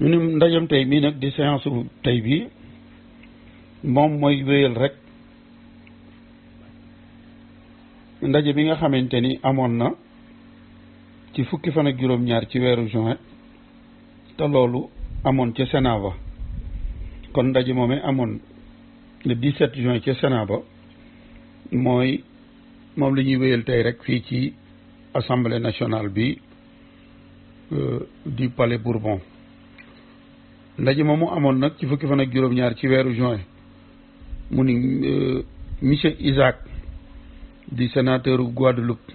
ñu ne ndajam tey bii nag di séance tey bi moom mooy wéyal rek ndaje bi nga xamante ni amoon na ci fukki fan ak juróom-ñaar ci weeru juin te loolu amoon ca Sénat ba kon ndaje moomee amoon le 17 juin ca Sénat ba moom la ñuy wéyal tey rek fii ci assemblée nationale bi du palais Bourbon ndaje moomu amoon nag ci fukki fan ak juróom-ñaar ci weeru juin mu ni monsieur Isaac di sénateur Guadeloupe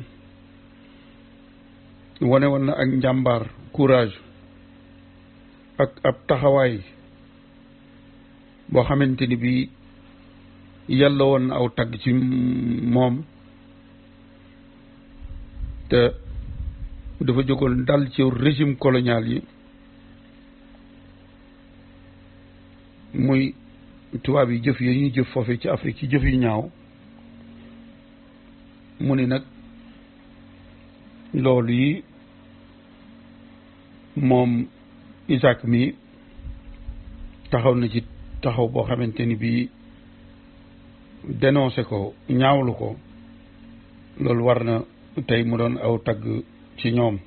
wane woon na ak njàmbaar courage ak ab taxawaay boo xamante ni bi yàlla woon na aw tagg ci moom te dafa jógoon dal ci régime colonial yi muy tubaab yi jëf yi ñuy jëf foofu ci Afrique ci jëf yu ñaaw mu ni nag loolu yi moom Isaac mi taxaw na ci taxaw boo xamante ni bii dénoncé ko ñaawlu ko loolu war na tey mu doon aw tagg ci ñoom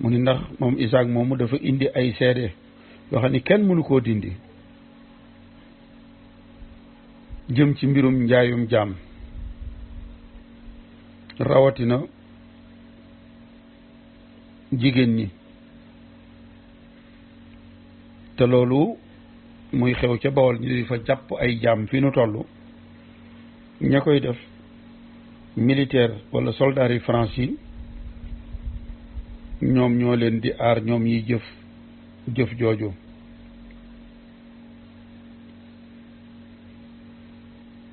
mu ni ndax moom Isaac moomu dafa indi ay seede yoo xam ni kenn mënu koo dindi jëm ci mbirum njaayum jaam rawatina jigéen ñi te loolu muy xew ca Bawol ñu di fa jàpp ay jaam fi nu toll ña koy def militaire wala soldats yi France yi ñoom ñoo leen di aar ñoom yi jëf jooju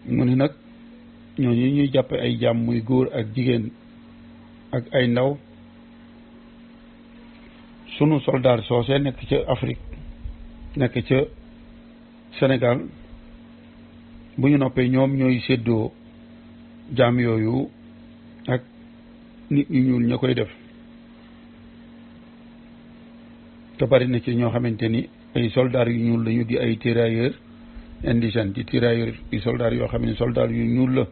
mu ni nag ñooñu ñuy jàppe ay jaam muy góor ak jigéen ak ay ndaw sunu soldat soosee nekk ca Afrique nekk ca Sénégal bu ñu noppee ñoom ñooy séddoo jaam yooyu ak nit ñu ñuul ña koy def te bari na ci ñoo xamante ni ay soldats yu ñuul lañu di ay tirailleurs indigènes di tirailleurs yu soldats yoo xam ne soldats yu ñuul la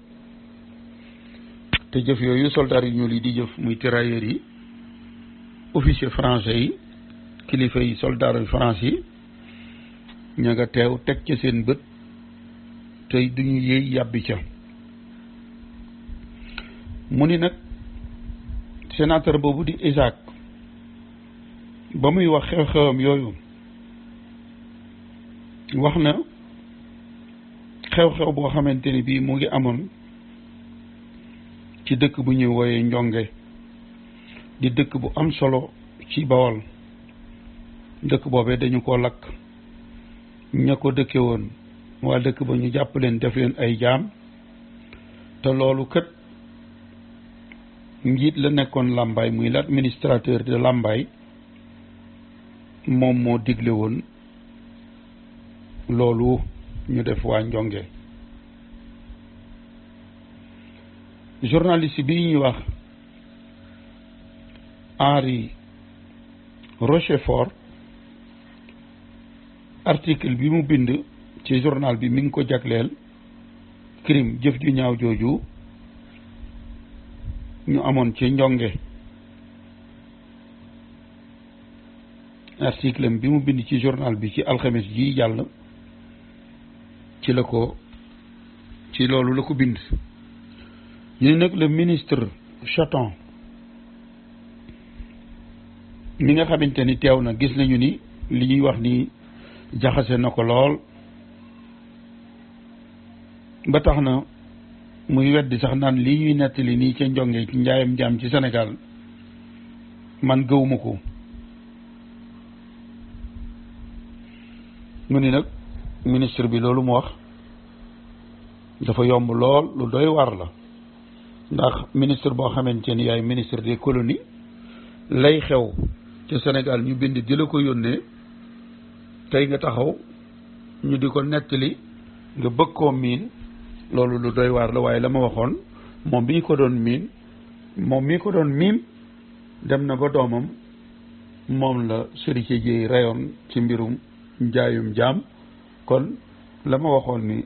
te jëf yooyu soldats yu ñuul yi di jëf muy tirailleurs yi officier français yi kilifa yi soldats yu France yi ña nga teew teg ca seen bët tey duñu yéey yàbbi ca mu ni nag sénateur boobu di Isaac ba muy wax xew-xewam yooyu wax na xew-xew boo xamante ni bii mu ngi amoon ci dëkk bu ñuy wooyee Njonge di dëkk bu am solo ci Bawol dëkk boobee dañu ko lakk ña ko dëkke woon waa dëkk ba ñu jàpp leen def leen ay jaam te loolu kat njiit la nekkoon Lambaye muy l'administrateur de Lambaye moom moo digle woon loolu ñu def waa Njonge journaliste bi ñuy wax Henri Rochefort article bi mu bind ci journal bi mi ngi ko jagleel crime jëf ju ñaaw jooju ñu amoon ci Njonge article bi mu bind ci journal bi ci alxames ji jàll ci loolu la ko bind ñu ne nag le ministre Chaton mi nga xamante ni teew na gis nañu ni li ñuy wax ni jaxase na ko lool ba tax na muy weddi sax naan lii ñuy nettali nii ca Njonge ci njaayam jaam ci Sénégal man gëwuma ko mu ni nag ministre bi loolu mu wax dafa yomb lool lu doy war la ndax ministre boo xamante ni yaay ministre des colonies lay xew ca Sénégal ñu bind di la ko yónnee tey nga taxaw ñu di ko nettali nga bëgg koo miin loolu lu doy waar la waaye la ma waxoon moom mii ko doon miin dem na ba doomam moom la Serigne Dieye rayoon ci mbirum njaayum jaam kon la ma waxoon ni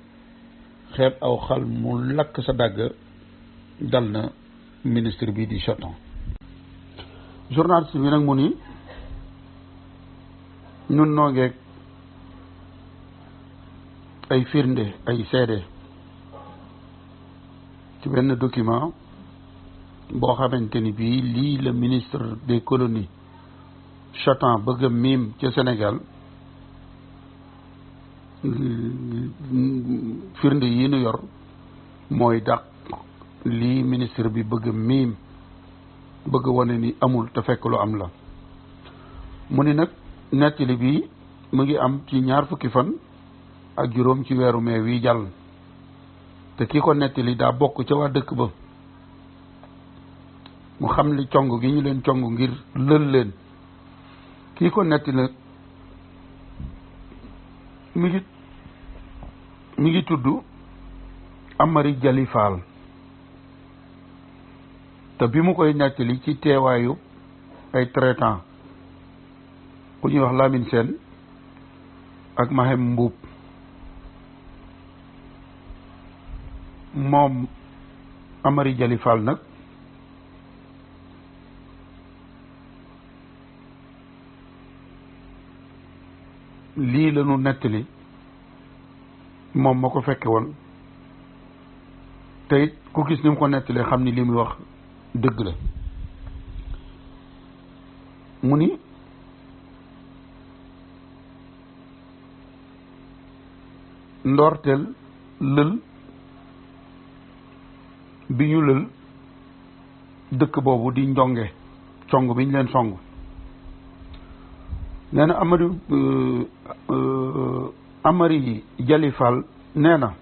xeeb aw xal mu lakk sa dàgg dal na ministre bi di Chaton. Journaliste bi nag mu ni ñun noo ngeeg ay firnde ay seede ci benn document boo xamante ni bii lii la ministre des colonies Chaton bëgg a miim ca Sénégal firnde yi nu yor mooy dàq lii ministre bi bëgg a miim bëgg wane ni amul te fekk lu am la. mu ni nag nettali bi mu ngi am ci 20 fan ak juróom ci weeru mai wi jàll te ki ko nettali daa bokk ca waa dëkk ba mu xam li cong gi ñu leen cong ngir lël leen. kii ko nettali nag mi ngi tudd Amari Jali Fall te bi mu koy nettali ci teewaayu ay traitant ku ñuy wax Lamine Sène ak Mahem Mbuub moom Amari Jali Fall nag lii la ñu nettali moom ma ko fekke woon te it ku gis ni mu ko nettalee xam ni li muy wax dëgg la. mu ni ndoorteel lël bi ñu lël dëkk boobu di njonge cong bi ñu leen song nee na Amari Jali Fall nee na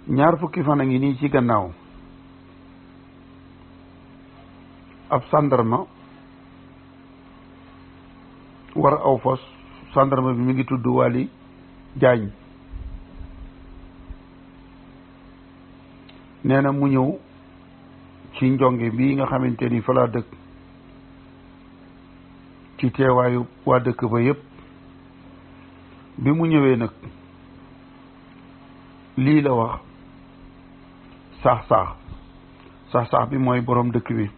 20 fan a ngi nii ci gannaaw ab sandarma war aw fos sandarma bi mi ngi tudd Wali Jaañ nee na mu ñëw ci njonge bii nga xamante ni fa laa dëkk ci teewaayu waa dëkk ba yépp bi mu ñëwee nag lii la wax saax bi mooy boroom dëkk bi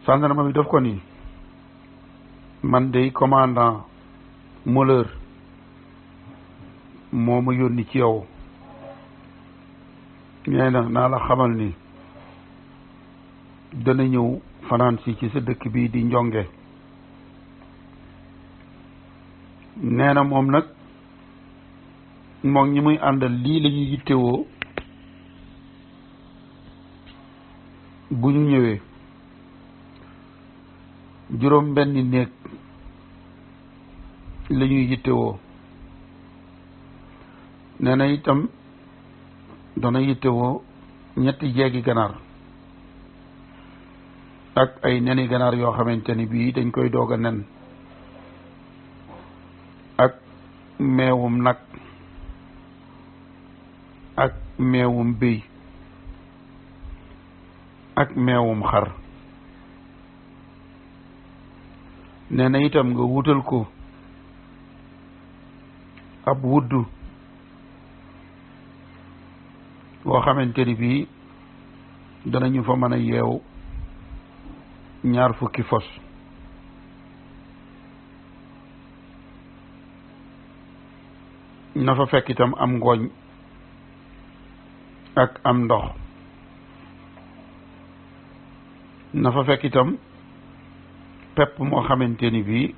gendarme bi daf ko ni man dey commandant Molleur moo ma yónni ci yow nee na naa la xamal ni dana ñëw fanaan si ci sa dëkk bi di njonge nee na moom nag moom ñi muy àndal lii la ñuy yittewoo bu ñu ñëwee juróom benni néeg la ñuy yittewoo nee na itam dana yittewoo 3 jeegi ganaar ak ay neni ganaar yoo xamante ni bii dañ koy doog a nen ak meewum nag ak meewum béy ak meewum xar nee na itam nga wutal ko ab wuddu boo xamante ni bii danañu fa mën a yeew 20 fos na fa fekk itam am ngooñ ak am ndox na fa fekk itam pepp moo xamante ni bii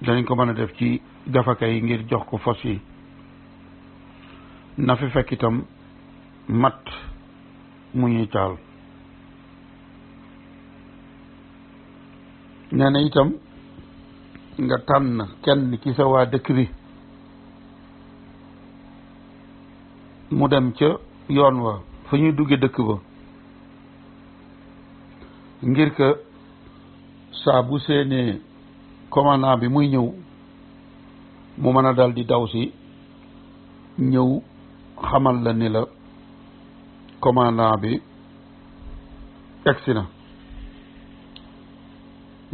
danañ ko mën a def ci gafaka yi ngir jox ko fos yi na fa fekk itam mat mu ñuy taal nee na itam nga tànn kenn ci sa waa dëkk bi mu dem ca yoon wa fa ñuy dugge dëkk ba ngir que saa bu seenee commandant bi muy ñëw mu mën a dal di daw si ñëw xamal la ni la commandant bi egsi na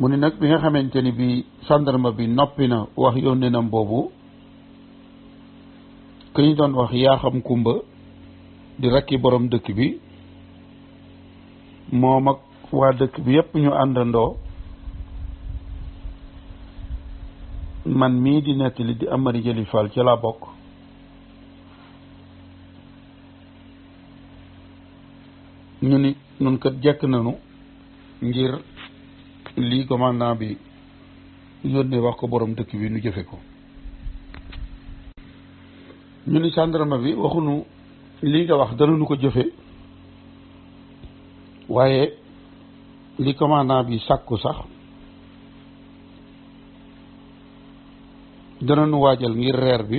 mu ni nag bi nga xamante ni bi gendarme bi noppi na wax yónneenam boobu ku ñu doon wax yaa xam kumba di rakki borom dëkk bi moom ak waa dëkk bi yépp ñu àndandoo man mii di nettali di Amari Jëli Fall ci laa bokk ñu ni nun kat jekk nañu ngir lii commandant bi yónnee wax ko borom dëkk bi nu jëfe ko ñu ni gendarme bi waxunu lii nga wax danañu ko jëfe waaye li commandant bi sàkku sax danañu waajal ngir reer bi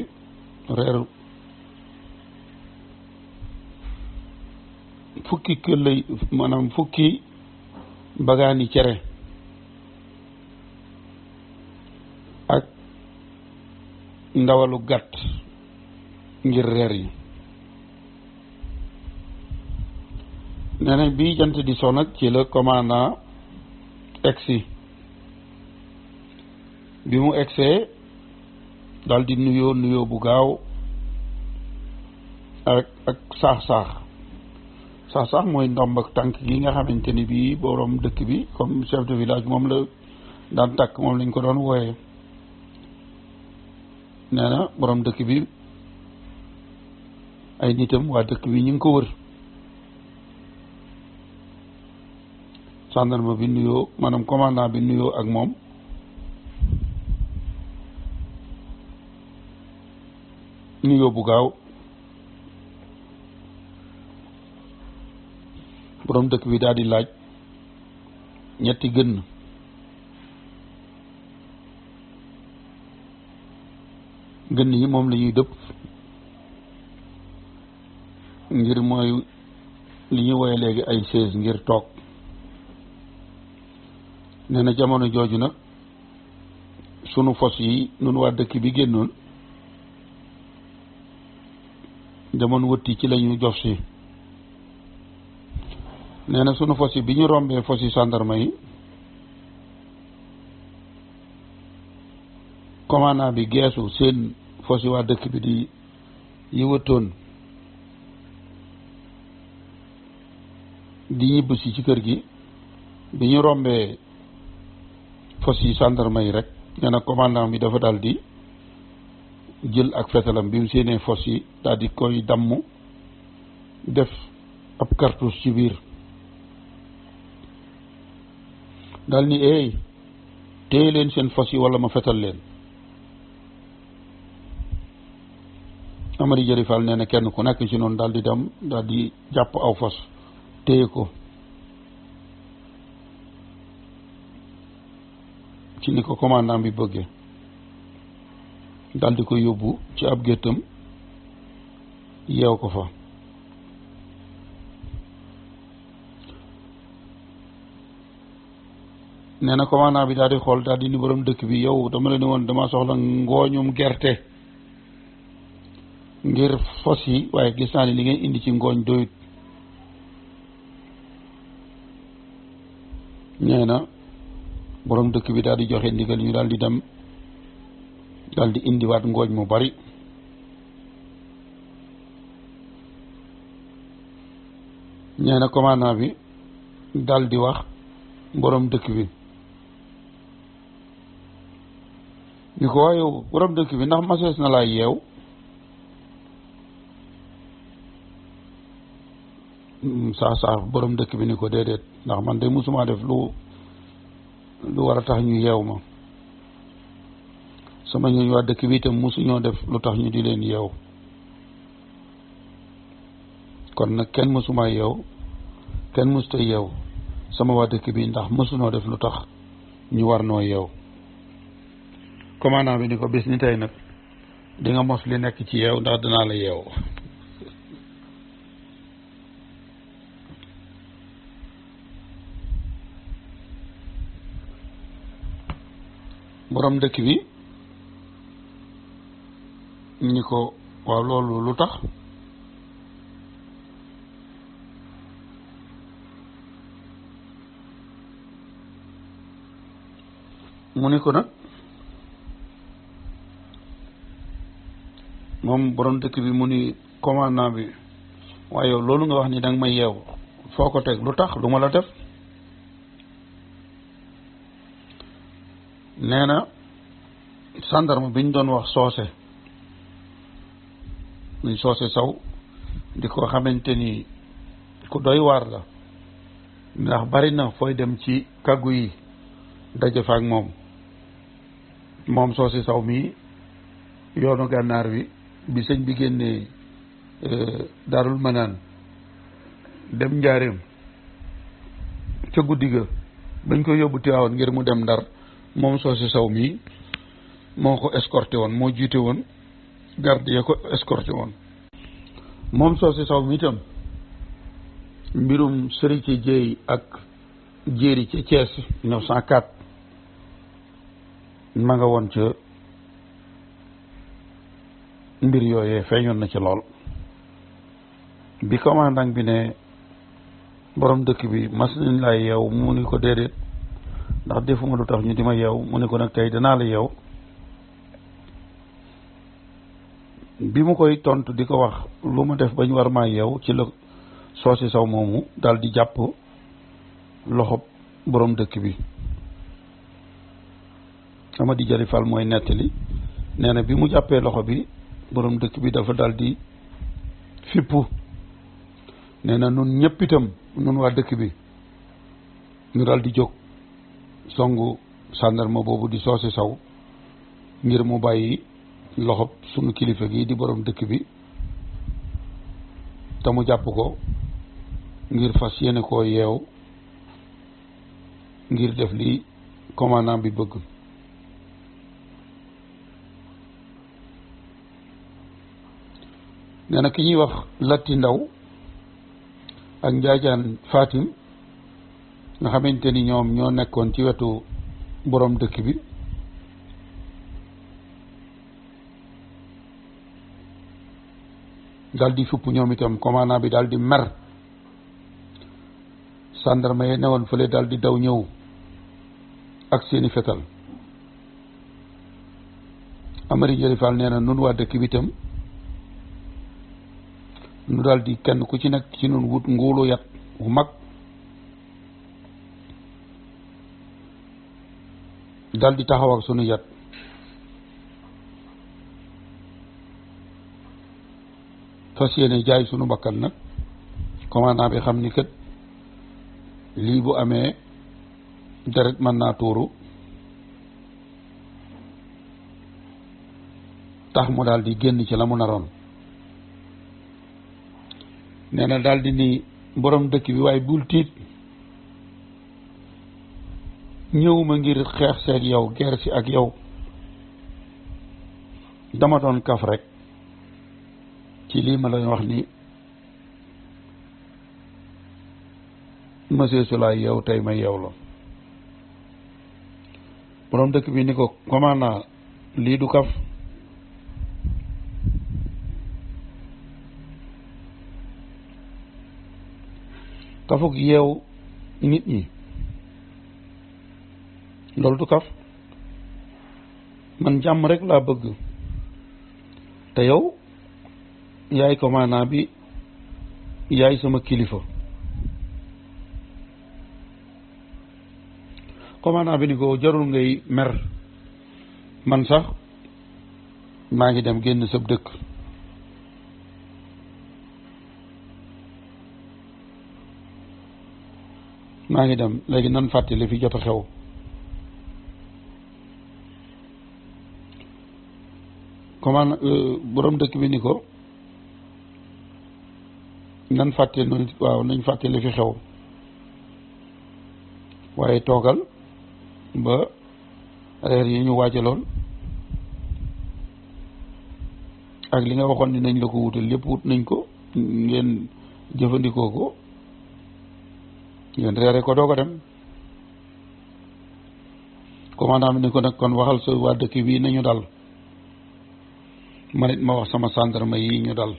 reer fukki këllay maanaam fukki bagaani cere ak ndawalu gàtt ngir reer yi nee nañ bi jant di so nag ci la commandant egsi bi mu egsee daal di nuyoo bu gaaw ak saax-saax mooy ndomb ak tànk gi nga xamante ni bii borom dëkk bi comme chef de village moom la daan takk moom lañ ko doon wooyee nee na borom dëkk bi ay nitam waa dëkk bi ñu ngi ko wër gendarme bi nuyoo maanaam commandant bi nuyoo ak moom nuyoo bu gaaw borom dëkk bi daal di laaj ñetti gën yi moom la ñuy dëpp ngir mooy li ñuy woye léegi ay chaise ngir toog nee na jamono jooju nag sunu fos yi nun waa dëkk bi génnoon demoon wëtti ci lañu jof si nee na sunu fos yi bi ñu rombee fos yi gendarme yi commandant bi geesu seen fos yi waa dëkk bi di yi wëttoon di ñibb si ci kër gi bi ñu rombee fos yi gendarme yi rek nee na commandant bi dafa daal di jël ak fetalam bi mu séenee fos yi daal di koy damm def ab cartouche ci biir daal ni eey téye leen seen fos yi wala ma fetal leen Amari Jëri Fall nee na kenn ku nekk ci noonu daal di dem daal di jàpp aw fos téye ko ci ni ko commandant bi bëggee daal di ko yóbbu ci ab géttam yeew ko fa nee na commandant bi daal di xool daal di ni borom dëkk bi yow dama la ni woon dama soxla ngooñum gerte ngir fos yi waaye gis naa ni li ngay indi ci ngooñ doyut nee na borom dëkk bi daal di joxe ndigal ñu daal di dem daal di indiwaat ngooñ mu bari nee na commandant bi daal di wax borom dëkk bi ni ko waaye borom dëkk bi ndax masees na laa yeew saa borom dëkk bi ni ko déedéet ndax man de musuma def lu war a tax ñu yeew ma sama ñooñ waa dëkk bi itam musuñoo def lu tax ñu di leen yeew kon nag kenn musuma yeew kenn musta yeew sama waa dëkk bi ndax musunoo def lu tax ñu war noo yeew commandant bi ni ko bis ni tey nag di nga mos li nekk ci yeew ndax danaa la yeew borom dëkk bi ni ko waaw loolu lu tax mu ni ko nag moom borom dëkk bi mu ni commandant bi waaye yow loolu nga wax ni danga may yeew foo ko teg lu tax lu ma la def nee na gendarme bi ñu doon wax soose muy soose saw di ko xamante ni ku doy waar la ndax bari na fooy dem ci kàggu yi daje fa ak moom soose saw mi yoonu gànnaar wi bi sëñ bi génnee Daarul Manaan dem njaareem ca guddi ga bañ ko yóbbu Tiwaawan ngir mu dem Ndar moom soose saw mi moo ko escorté woon moo jiite woon garde ya ko escorté woon moom soose saw mi itam mbirum sëri ci jéey ak jéeri ca Thiès 1904 ma nga woon ca mbir yooyee feeñoon na ci lool bi commandant bi ne borom dëkk bi mas nañ laa yeew mu ni ko déedéet ndax defuma lu tax ñu di ma yeew mu ni ko nag tey danaa la yeew bi mu koy tontu di ko wax lu ma def bañ war maa yeew ci la soose saw moomu daal di jàpp loxob borom dëkk bi Amady Jali Fall mooy nettali nee na bi mu jàppee loxo bi borom dëkk bi dafa daal di fippu nee na nun ñëpp itam nun waa dëkk bi ñu daal di jóg songu sàndarma boobu di soose saw ngir mu bàyyi loxob sunu kilifa gi di borom dëkk bi te mu jàpp ko ngir fas yéene koo yeew ngir def li commandant bi bëgg nee na ki ñuy wax Latti Ndaw ak Njaajaan Fatim nga xamante ni ñoom ñoo nekkoon ci wetu borom dëkk bi daal di fupp ñoom itam commandant bi daal di mer gendarme yi newoon fële daal di daw ñëw ak seeni fetal Amari Jëli Fall nee na nun waa dëkk bi itam nu daal di kenn ku ci nekk ci nun wut nguulu yat wu mag daal di taxaw ak sunu yat fas yéene jaay sunu bakkan nag commandant bi xam ni kët lii bu amee deret mën naa tuuru tax mu daal di génn ci la mu naroon nee na daal di ni borom dëkk bi waaye bul tiit ñëwuma ngir xeex seeg yow guerre si ak yow dama doon kaf rek ci lii ma la wax ni monsieur Soulaye yow tey ma yeew la borom dëkk bi ni ko commandant lii du kaf kafuk yeew nit ñi loolu du kaf man jàmm rek laa bëgg te yow yaay commandant bi yaay sama kilifa commandant bi ni ko jarul ngay mer man sax maa ngi dem génn sab dëkk maa ngi dem léegi nan fàtte li fi jot a xew commande borom dëkk bi ni ko nan fàtte noonu waaw nañ fàtte li fi xew waaye toogal ba reer yi ñu waajaloon ak li nga waxoon ni nañ la ko wutal lépp wut nañ ko ngeen jëfandikoo ko ngeen reere ko doo ko dem commandant bi ni ko nag kon waxal sa waa dëkk bii nañu dal man it ma wax sama gendarme yi ñu dal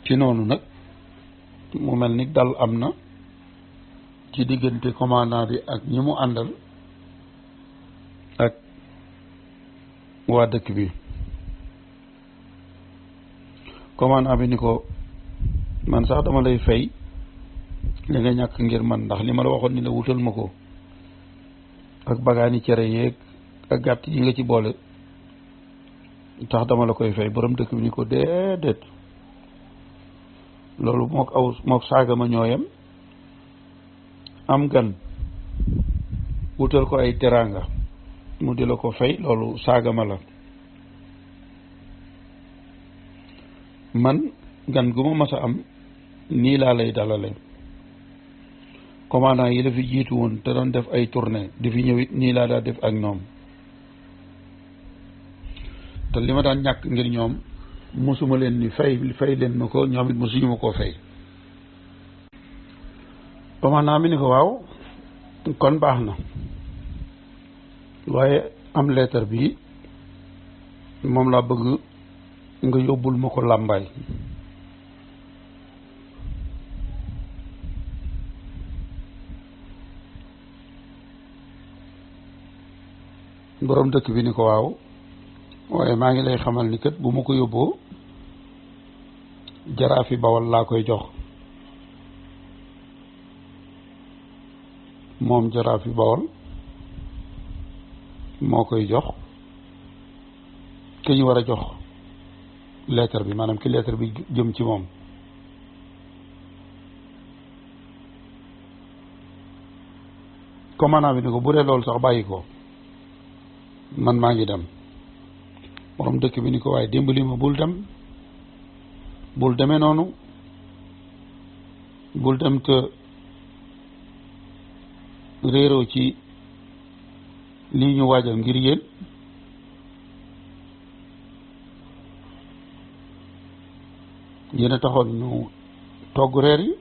ci noonu nag mu mel ni dal am na ci diggante commandant bi ak ñi mu àndal ak waa dëkk bi. commandant bi ni ko man sax dama lay fay li nga ñàkk ngir man ndax li ma la waxoon ni la wutal ma ko ak bagaani cere yeeg ak gàtt yi nga ci boole tax dama la koy fay. borom dëkk bi ni ko déedéet loolu mook saaga ma ñooyam. am gan wutal ko ay teraanga mu di la ko fay loolu saaga ma la. man gan gu ma mas a am nii laa lay dalale. commandant yi la fi jiitu woon te doon def ay tournée di fi ñëwit nii laa daa def ak ñoom te li ma daan ñàkk ngir ñoom mosuma leen ni fay leen ma ko ñoom it mosuñu ma koo fay. commandant mi ni ko waaw kon baax na waaye am lettre bi moom laa bëgg nga yóbbul ma ko làmbaay. borom dëkk bi ni ko waaw waaye maa ngi lay xamal ni kat bu ma ko yóbboo jaraafi Bawol laa koy jox. moom jaraafi Bawol moo koy jox ki ñu war a jox lettre bi maanaam ki lettre bi jëm ci moom. commandant bi ni ko bu dee loolu sax bàyyi ko man maa ngi dem. borom dëkk bi ni ko waaye dimbali ma bul dem bul demee noonu bul dem te réeroo ci lii ñu waajal ngir yéen. yéen a taxoon ñu togg reer yi.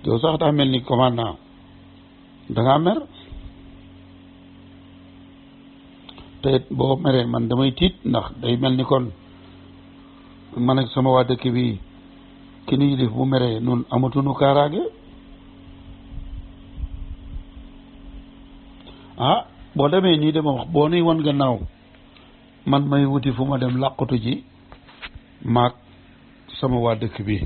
yow sax daa mel ni commandant dangaa mer te boo meree man damay tiit ndax day mel ni kon man ak sama waa dëkk bi ki ni yilif bu meree nun amatunu kaaraage. ah boo demee nii dama wax boo nuy won gannaaw man may wuti fu ma dem làqutu ji maag sama waa dëkk bi.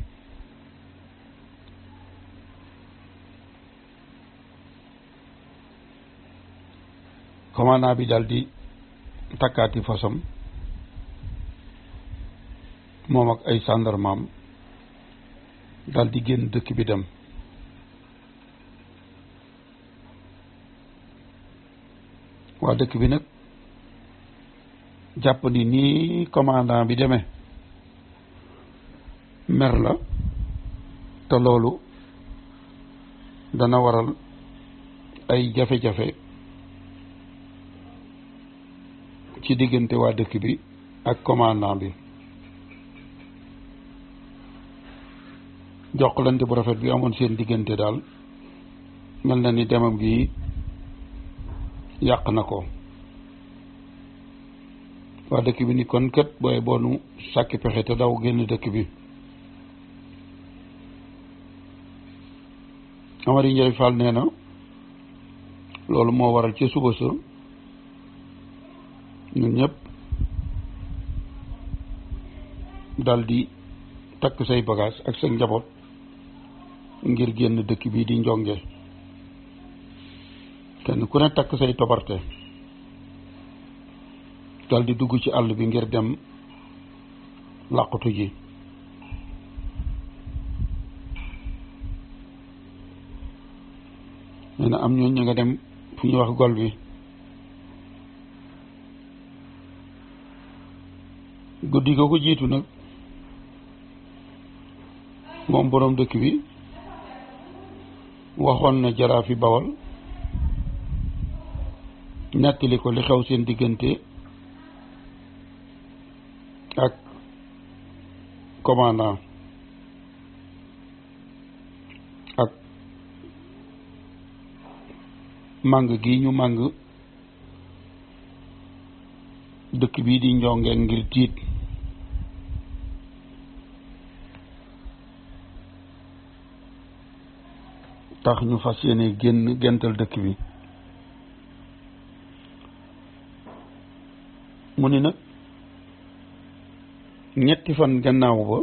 commandant bi daal di takkaati fasam moom ak ay gendarmeam daal di génn dëkk bi dem. waa dëkk bi nag jàpp ni nii commandant bi demee mer la te loolu dana waral ay jafe-jafe ci diggante waa dëkk bi ak commandant bi. jokkalante bu rafet bi amoon seen diggante daal mel na ni demam gi yàq na ko. waa dëkk bi ni kon kat booy boonu sàkki pexe te daw génn dëkk bi. Amari Njaay Fall nee na loolu moo waral ci suba sa ñun ñëpp dal di takk say bagage ak sa njaboot ngir génn dëkk bii di Njonge. kenn ku ne takk say tobarte dal di dugg ci àll bi ngir dem làqutu ji. nee na am ñooñ ña nga dem fu ñuy wax gol bi. guddi ga ko jiitu nag moom boroom dëkk bi waxoon na jaraafi Bawol nettali ko li xew seen diggante ak commandant ak màng gi ñu màng dëkk bii di Njonge ngir tiit tax ñu fas yéene génn gental dëkk bi mu ni nag ñetti fan gannaaw ba